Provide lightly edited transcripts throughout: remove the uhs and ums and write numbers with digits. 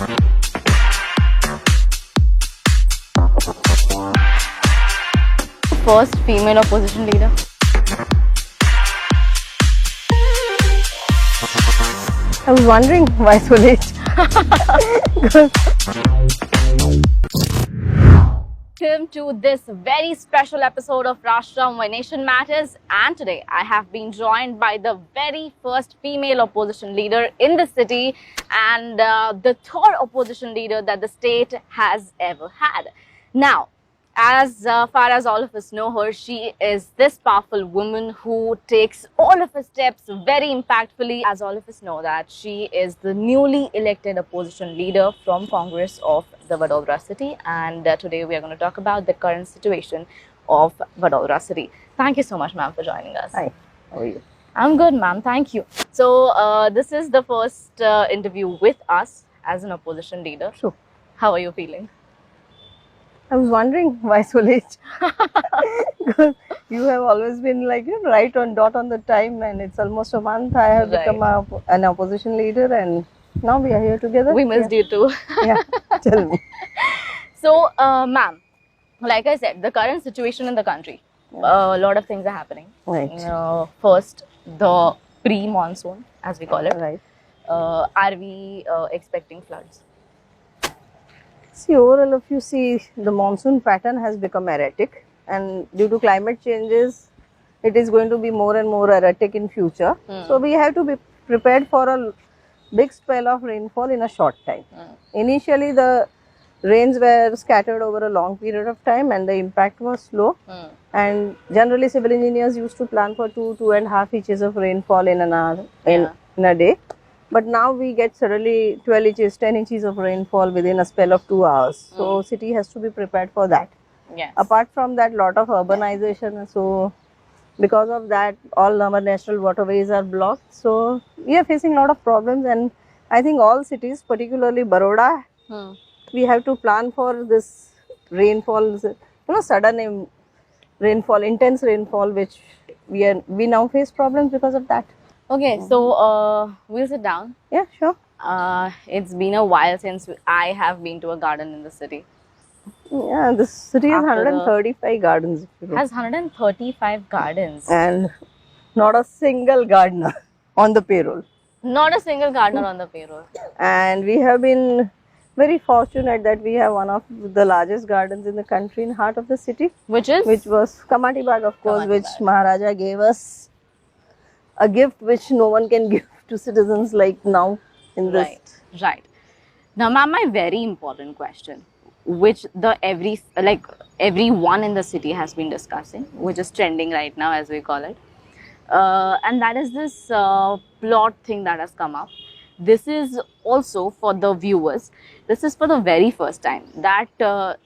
First female opposition leader. I was wondering why so late. Welcome to this very special episode of Rashtra My Nation Matters, and today I have been joined by the very first female opposition leader in the city and the third opposition leader that the state has ever had. Now, as far as all of us know her, she is this powerful woman who takes all of her steps very impactfully. As all of us know that she is the newly elected opposition leader from Congress of the Vadodara city, and today we are going to talk about the current situation of Vadodara city. Thank you so much, ma'am, for joining us. Hi, how are you? I'm good, ma'am. Thank you. So this is the first interview with us as an opposition leader. Sure. How are you feeling? I was wondering why so late. Because you have always been like right on dot on the time, and it's almost a month I have become an opposition leader, and now we are here together. We missed you too. Yeah, tell me. So, ma'am, like I said, the current situation in the country, a lot of things are happening. Right. First, the pre-monsoon, as we call it. Right. Are we expecting floods? See, overall, if you see, the monsoon pattern has become erratic, and due to climate changes, it is going to be more and more erratic in future. So we have to be prepared for a big spell of rainfall in a short time. Initially, the rains were scattered over a long period of time, and the impact was slow. And generally, civil engineers used to plan for 2.5 inches of rainfall in an hour, in a day. But now we get suddenly 12 inches, 10 inches of rainfall within a spell of 2 hours. So city has to be prepared for that. Yes. Apart from that, lot of urbanization. So because of that, all our national waterways are blocked. So we are facing a lot of problems, and I think all cities, particularly Baroda, we have to plan for this rainfall, sudden rainfall, intense rainfall, which we now face problems because of that. Okay, so we'll sit down. Yeah, sure. It's been a while since I have been to a garden in the city. Yeah, this city has After 135 gardens. Has 135 gardens. And not a single gardener on the payroll. Not a single gardener on the payroll. And we have been very fortunate that we have one of the largest gardens in the country in heart of the city. Which is? Which was Kamati Bagh, of course, Kamati which Bagh. Maharaja gave us. A gift which no one can give to citizens like now in this. Right. Now, ma'am, my very important question, which everyone in the city has been discussing, which is trending right now, as we call it, and that is this plot thing that has come up. This is also for the viewers. This is for the very first time that a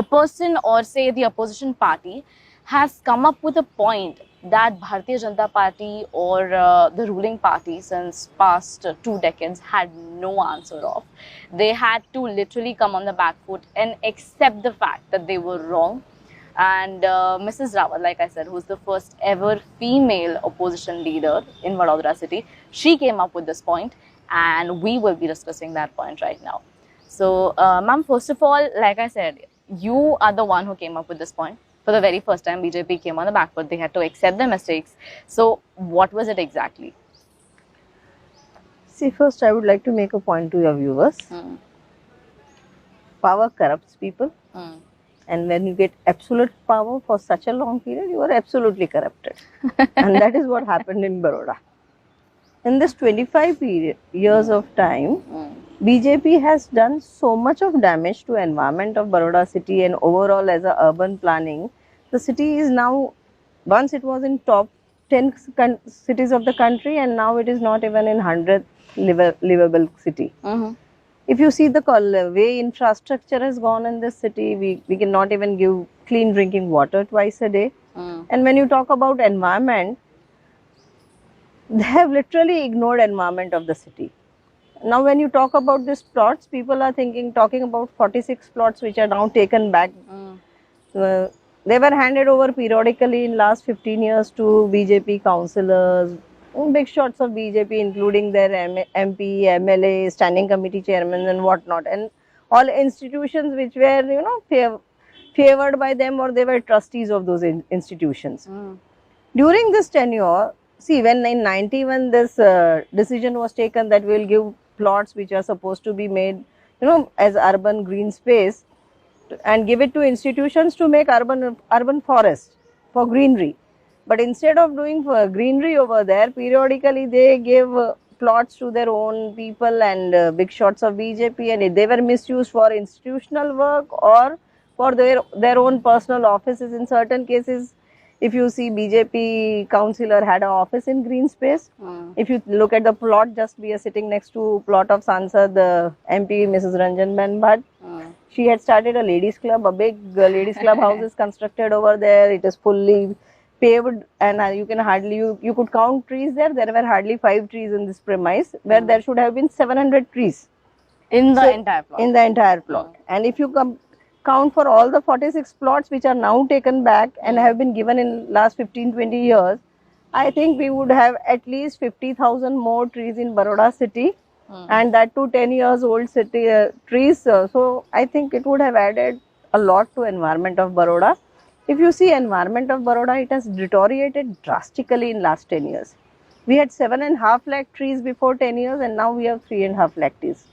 person, or say the opposition party, has come up with a point that Bharatiya Janata Party or the ruling party since past 2 decades had no answer of. They had to literally come on the back foot and accept the fact that they were wrong. And Mrs. Ravat, like I said, who's the first ever female opposition leader in Vadodara city, she came up with this point, and we will be discussing that point right now. So, ma'am, first of all, like I said, you are the one who came up with this point. For the very first time, BJP came on the back foot. They had to accept their mistakes. So, what was it exactly? See, first I would like to make a point to your viewers. Power corrupts people. And when you get absolute power for such a long period, you are absolutely corrupted. And that is what happened in Baroda. In this 25 years of time, BJP has done so much of damage to environment of Baroda city, and overall as a urban planning. The city is now, once it was in top 10 cities of the country, and now it is not even in 100th livable city. If you see the way infrastructure has gone in this city, we cannot even give clean drinking water twice a day. And when you talk about environment, they have literally ignored environment of the city. Now when you talk about these plots, people are talking about 46 plots which are now taken back. They were handed over periodically in last 15 years to BJP councillors, big shots of BJP, including their MP, MLA, standing committee chairmen and whatnot, and all institutions which were, favored by them, or they were trustees of those institutions. During this tenure, see, when in 91 this decision was taken that we will give plots which are supposed to be made, as urban green space, and give it to institutions to make urban forest for greenery. But instead of doing greenery over there, periodically they gave plots to their own people and big shots of BJP, and they were misused for institutional work or for their own personal offices. In certain cases, if you see, BJP councillor had an office in green space. If you look at the plot, just we are sitting next to plot of Sansad, the MP Mrs. Ranjan Ben Bhatt. She had started a ladies club, a big ladies club house is constructed over there. It is fully paved, and you could count trees there. There were hardly 5 trees in this premise, where there should have been 700 trees in the entire plot. In the entire plot. And if you count for all the 46 plots which are now taken back and have been given in last 15-20 years, I think we would have at least 50,000 more trees in Baroda city, and that to 10 years old city trees. So I think it would have added a lot to environment of Baroda. If you see environment of Baroda, it has deteriorated drastically in last 10 years. We had 7.5 lakh trees before 10 years, and now we have 3.5 lakh trees.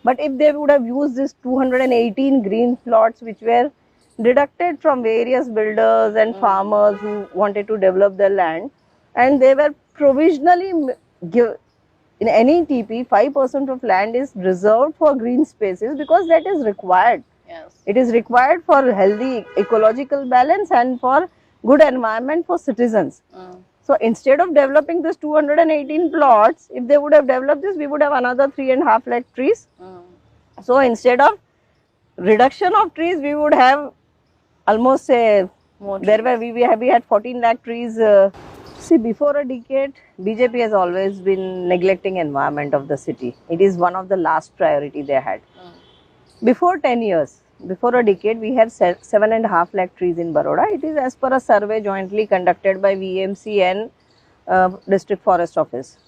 But if they would have used this 218 green plots which were deducted from various builders and farmers who wanted to develop their land, and they were provisionally in any TP, 5% of land is reserved for green spaces because that is required. Yes. It is required for healthy ecological balance and for good environment for citizens. So instead of developing this 218 plots, if they would have developed this, we would have another 3.5 lakh trees. So instead of reduction of trees, we would have almost say we had 14 lakh trees. See, before a decade, BJP has always been neglecting environment of the city. It is one of the last priority they had. Before 10 years, before a decade, we had 7.5 lakh trees in Baroda. It is as per a survey jointly conducted by VMC and District Forest Office.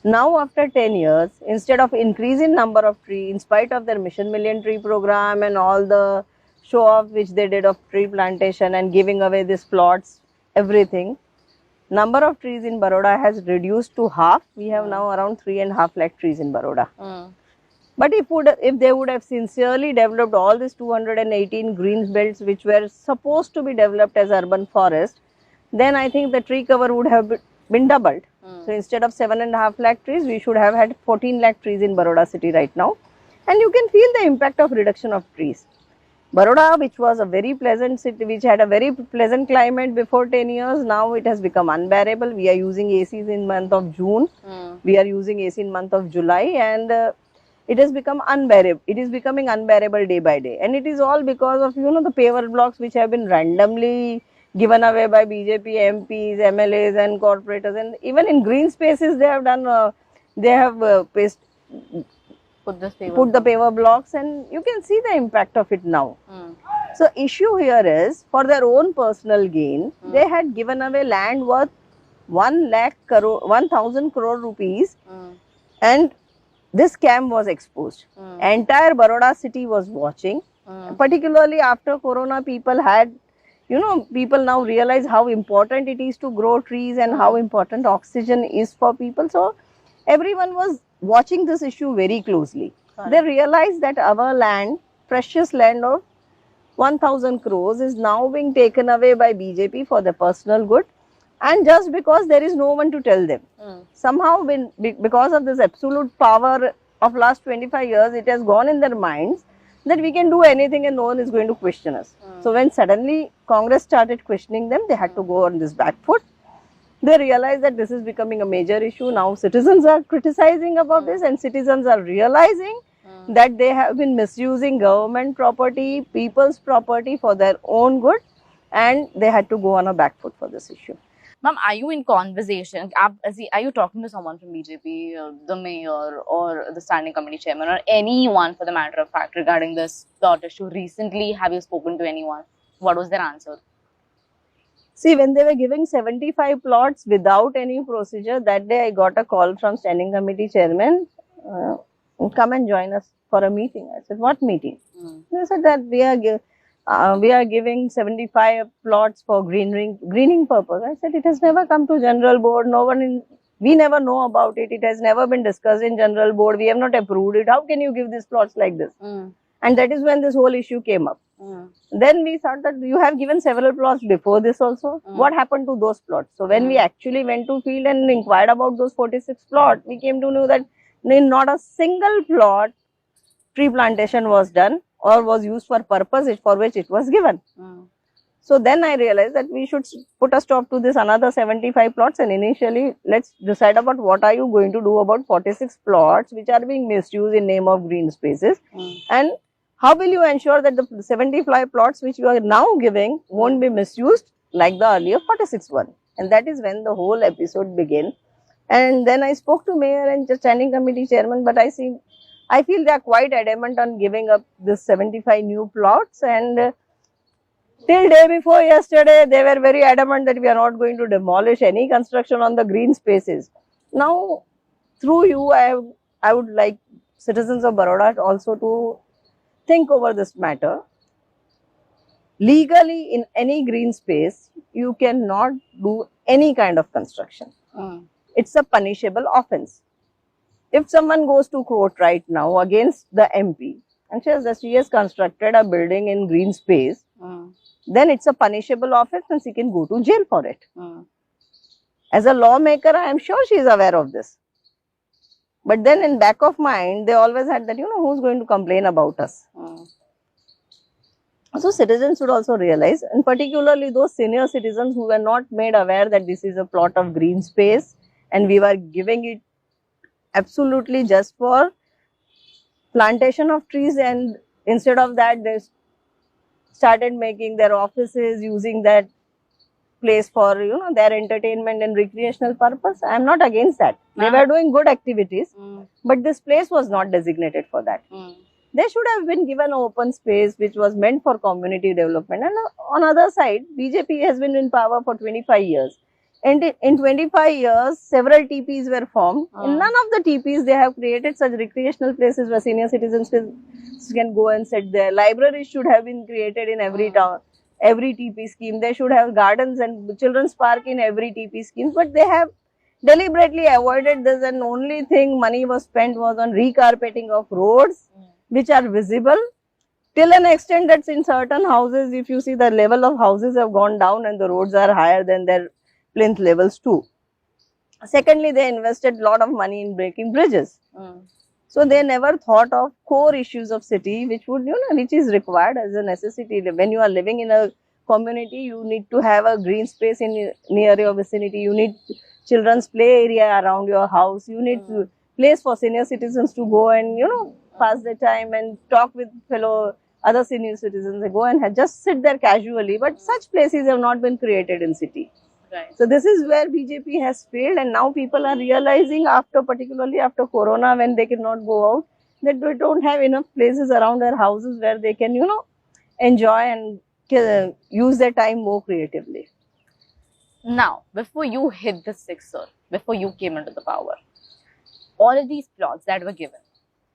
Now, after 10 years, instead of increasing number of trees, in spite of their Mission Million Tree program and all the show off which they did of tree plantation and giving away these plots, everything, number of trees in Baroda has reduced to half. We have now around 3.5 lakh trees in Baroda. But if they would have sincerely developed all these 218 green belts which were supposed to be developed as urban forest, then I think the tree cover would have been doubled. So instead of 7.5 lakh trees, we should have had 14 lakh trees in Baroda city right now. And you can feel the impact of reduction of trees. Baroda, which was a very pleasant city, which had a very pleasant climate before 10 years, now it has become unbearable. We are using ACs in month of June. We are using AC in month of July, and it has become unbearable. It is becoming unbearable day by day, and it is all because of the paver blocks which have been randomly given away by BJP MPs, MLAs, and corporators, and even in green spaces they have done. They have put the paver blocks, and you can see the impact of it now. So issue here is, for their own personal gain, they had given away land worth 1,000 crore rupees, and this scam was exposed. Entire Baroda city was watching. Particularly after Corona, people now realize how important it is to grow trees and how important oxygen is for people. So everyone was watching this issue very closely. They realized that our land, precious land of 1,000 crores, is now being taken away by BJP for their personal good. And just because there is no one to tell them. Somehow, because of this absolute power of last 25 years, it has gone in their minds that we can do anything and no one is going to question us. So when suddenly Congress started questioning them, they had to go on this back foot. They realized that this is becoming a major issue. Now citizens are criticizing about this, and citizens are realizing that they have been misusing government property, people's property for their own good, and they had to go on a back foot for this issue. Ma'am, are you in conversation? Are you talking to someone from BJP, the mayor, or the standing committee chairman, or anyone for the matter of fact regarding this plot issue? Recently, have you spoken to anyone? What was their answer? See, when they were giving 75 plots without any procedure, that day I got a call from standing committee chairman, uh, come and join us for a meeting. I said, what meeting? They said that we are giving 75 plots for greening purpose. I said, it has never come to general board. We never know about it. It has never been discussed in general board. We have not approved it. How can you give these plots like this? And that is when this whole issue came up. Then we thought that you have given several plots before this also. What happened to those plots? So when we actually went to field and inquired about those 46 plots, we came to know that in not a single plot tree plantation was done or was used for purpose for which it was given. So then I realized that we should put a stop to this another 75 plots, and initially let's decide about what are you going to do about 46 plots which are being misused in name of green spaces, and how will you ensure that the 75 plots which you are now giving won't be misused like the earlier 46 one. And that is when the whole episode began. And then I spoke to mayor and the standing committee chairman, but I feel they are quite adamant on giving up this 75 new plots, and till day before yesterday, they were very adamant that we are not going to demolish any construction on the green spaces. Now, through you, I would like citizens of Baroda also to think over this matter. Legally, in any green space, you cannot do any kind of construction. It's a punishable offense. If someone goes to court right now against the MP and says that she has constructed a building in green space, then it's a punishable offense and she can go to jail for it. As a lawmaker, I am sure she is aware of this. But then in back of mind, they always had that, who's going to complain about us? So citizens should also realize, and particularly those senior citizens who were not made aware that this is a plot of green space and we were giving it absolutely just for plantation of trees, and instead of that they started making their offices, using that place for their entertainment and recreational purpose. I am not against that. They were doing good activities, but this place was not designated for that. They should have been given an open space which was meant for community development. And on other side, BJP has been in power for 25 years. And in 25 years, several TPs were formed. In none of the TPs, they have created such recreational places where senior citizens can go and sit there. Libraries should have been created in every town, every TP scheme. They should have gardens and children's park in every TP scheme. But they have deliberately avoided this, and only thing money was spent was on recarpeting of roads, which are visible till an extent that in certain houses, if you see, the level of houses have gone down and the roads are higher than their plinth levels too. Secondly, they invested a lot of money in breaking bridges. So they never thought of core issues of city, which would, which is required as a necessity. When you are living in a community, you need to have a green space near your vicinity. You need children's play area around your house. You need place for senior citizens to go and, pass their time and talk with fellow other senior citizens. They go and just sit there casually. But such places have not been created in city. Right. So this is where BJP has failed, and now people are realizing, particularly after Corona, when they cannot go out, that they don't have enough places around their houses where they can, enjoy and use their time more creatively. Now, before you hit the sixer, before you came into the power, all of these plots that were given,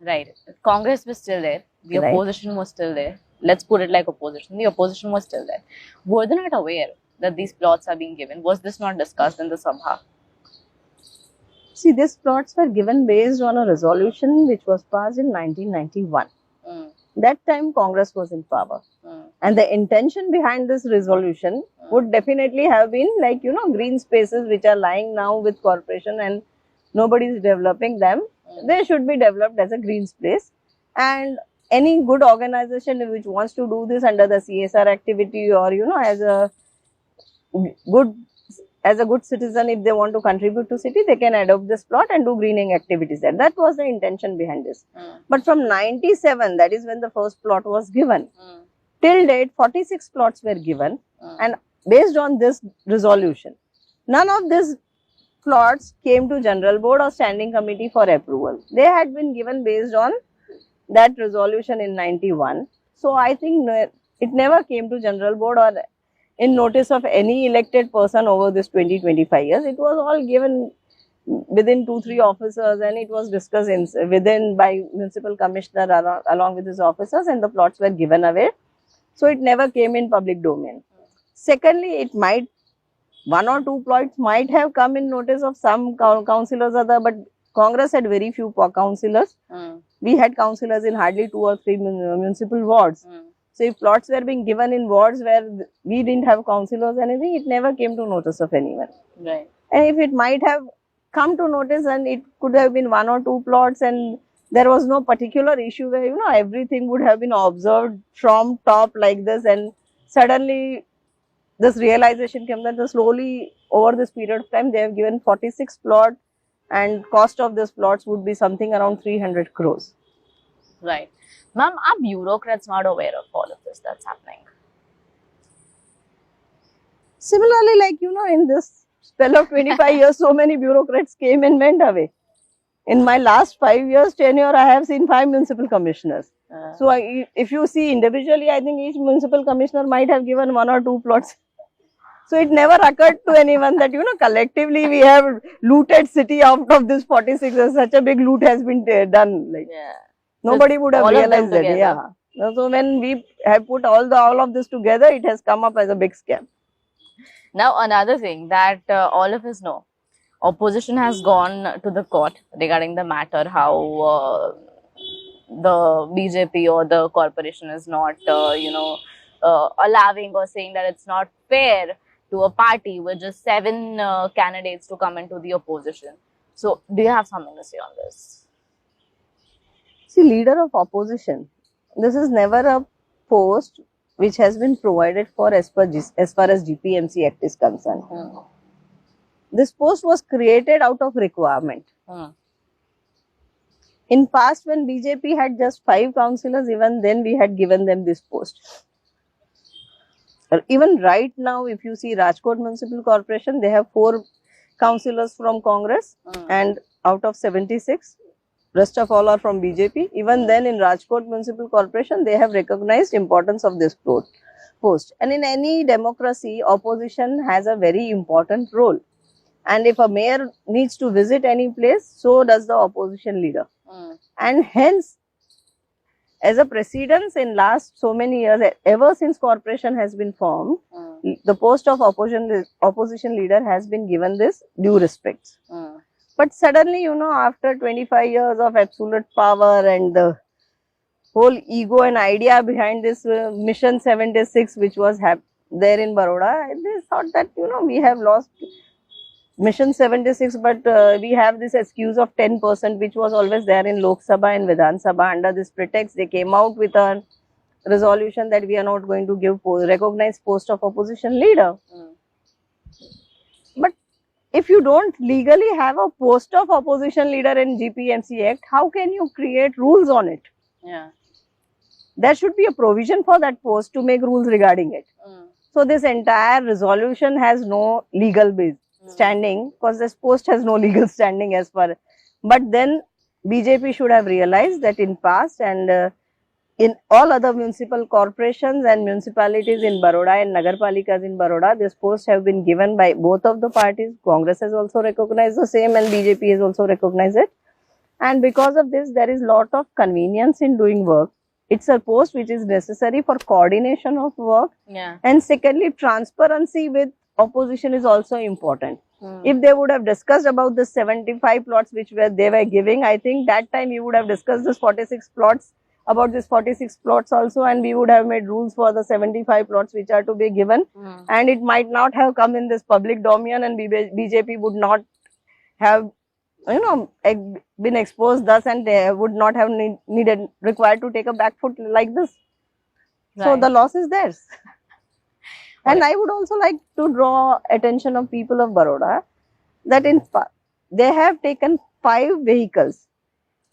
right? Congress was still there, the opposition was still there. Let's put it like opposition. The opposition was still there. Were they not aware that these plots are being given? Was this not discussed in the Sabha? See, these plots were given based on a resolution which was passed in 1991. That time Congress was in power. And the intention behind this resolution would definitely have been like, green spaces which are lying now with corporation and nobody is developing them. They should be developed as a green space. And any good organization which wants to do this under the CSR activity, or, as a good citizen, if they want to contribute to city, they can adopt this plot and do greening activities there. That was the intention behind this. But from 97, that is when the first plot was given, till date 46 plots were given, and based on this resolution, none of these plots came to general board or standing committee for approval. They had been given based on that resolution in 91. So I think it never came to general board or in notice of any elected person over this 20-25 years. It was all given within 2-3 officers, and it was discussed within by municipal commissioner along with his officers, and the plots were given away. So it never came in public domain. Secondly, it might, 1 or 2 plots might have come in notice of some councillors other, but Congress had very few councillors. We had councillors in hardly 2 or 3 municipal wards. So if plots were being given in wards where we didn't have councillors or anything, it never came to notice of anyone. Right. And if it might have come to notice, and it could have been 1 or 2 plots, and there was no particular issue where, everything would have been observed from top like this, and suddenly this realization came that slowly over this period of time they have given 46 plots, and cost of this plots would be something around 300 crores. Right. Ma'am, are bureaucrats not aware of all of this that's happening? Similarly, like, in this spell of 25 years, so many bureaucrats came and went away. In my last 5 years tenure, I have seen 5 municipal commissioners. So if you see individually, I think each municipal commissioner might have given 1 or 2 plots. So it never occurred to anyone that, collectively we have looted city out of this 46. Such a big loot has been done. Like, nobody would have realized that. Yeah. So when we have put all of this together, it has come up as a big scam. Now, another thing that all of us know, opposition has gone to the court regarding the matter how the BJP or the corporation is not, allowing or saying that it's not fair to a party with just 7 candidates to come into the opposition. So, do you have something to say on this? See, leader of opposition, this is never a post which has been provided for as far as GPMC Act is concerned. This post was created out of requirement. In past, when BJP had just 5 councillors, even then we had given them this post. Even right now, if you see Rajkot Municipal Corporation, they have 4 councillors from Congress, and out of 76, rest of all are from BJP. Even then, in Rajkot Municipal Corporation, they have recognized importance of this post. And in any democracy, opposition has a very important role. And if a mayor needs to visit any place, so does the opposition leader. And hence, as a precedence in last so many years, ever since corporation has been formed, the post of opposition leader has been given this due respect. But suddenly, after 25 years of absolute power and the whole ego and idea behind this Mission 76, which was there in Baroda, they thought that, we have lost Mission 76, but we have this excuse of 10%, which was always there in Lok Sabha and Vidhan Sabha. Under this pretext, they came out with a resolution that we are not going to give recognized post of opposition leader. But if you don't legally have a post of opposition leader in GPMC Act, how can you create rules on it? There should be a provision for that post to make rules regarding it. So this entire resolution has no legal standing, because this post has no legal standing as far. But then BJP should have realized that in past and in all other municipal corporations and municipalities in Baroda and Nagarpalikas in Baroda, this post have been given by both of the parties. Congress has also recognized the same, and BJP has also recognized it. And because of this, there is lot of convenience in doing work. It's a post which is necessary for coordination of work. And secondly, transparency with opposition is also important. If they would have discussed about the 75 plots which they were giving, I think that time we would have discussed this 46 plots, about this 46 plots also, and we would have made rules for the 75 plots which are to be given. And it might not have come in this public domain, and BJP would not have, been exposed thus, and they would not have required to take a back foot like this. So the loss is theirs. And I would also like to draw attention of people of Baroda that they have taken 5 vehicles,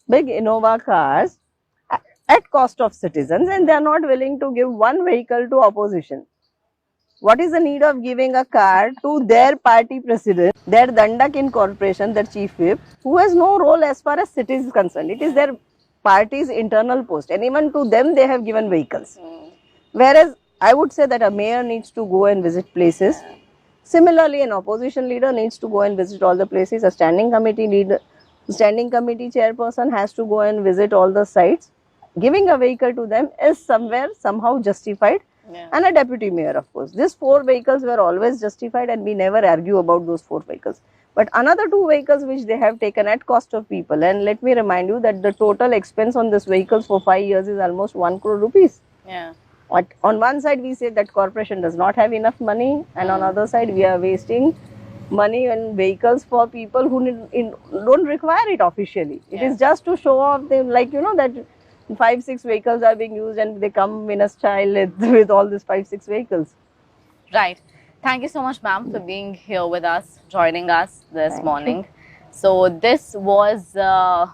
big Innova cars, at cost of citizens, and they are not willing to give 1 vehicle to opposition. What is the need of giving a car to their party president, their Dandak in corporation, their chief whip, who has no role as far as city is concerned? It is their party's internal post, and even to them they have given vehicles. Whereas I would say that a mayor needs to go and visit places. Similarly, an opposition leader needs to go and visit all the places. A standing committee chairperson has to go and visit all the sites. Giving a vehicle to them is somewhere somehow justified. Yeah. And a deputy mayor, of course. These 4 vehicles were always justified, and we never argue about those 4 vehicles. But another 2 vehicles which they have taken at cost of people, and let me remind you that the total expense on these vehicles for 5 years is almost 1 crore rupees. Yeah. On one side we say that corporation does not have enough money, and on other side we are wasting money on vehicles for people who don't require it officially. It is just to show off them, like that 5-6 vehicles are being used and they come in a style with all these 5-6 vehicles. Right. Thank you so much, ma'am, for being here with us, joining us this Thank morning. So this was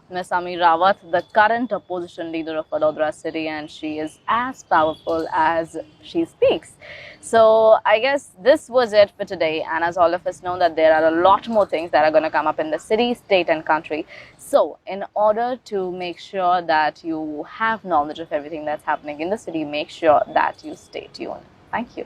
Ms. Ami Rawat, the current opposition leader of Vadodara city, and she is as powerful as she speaks. So I guess this was it for today, and as all of us know that there are a lot more things that are going to come up in the city, state and country. So in order to make sure that you have knowledge of everything that's happening in the city, make sure that you stay tuned. Thank you.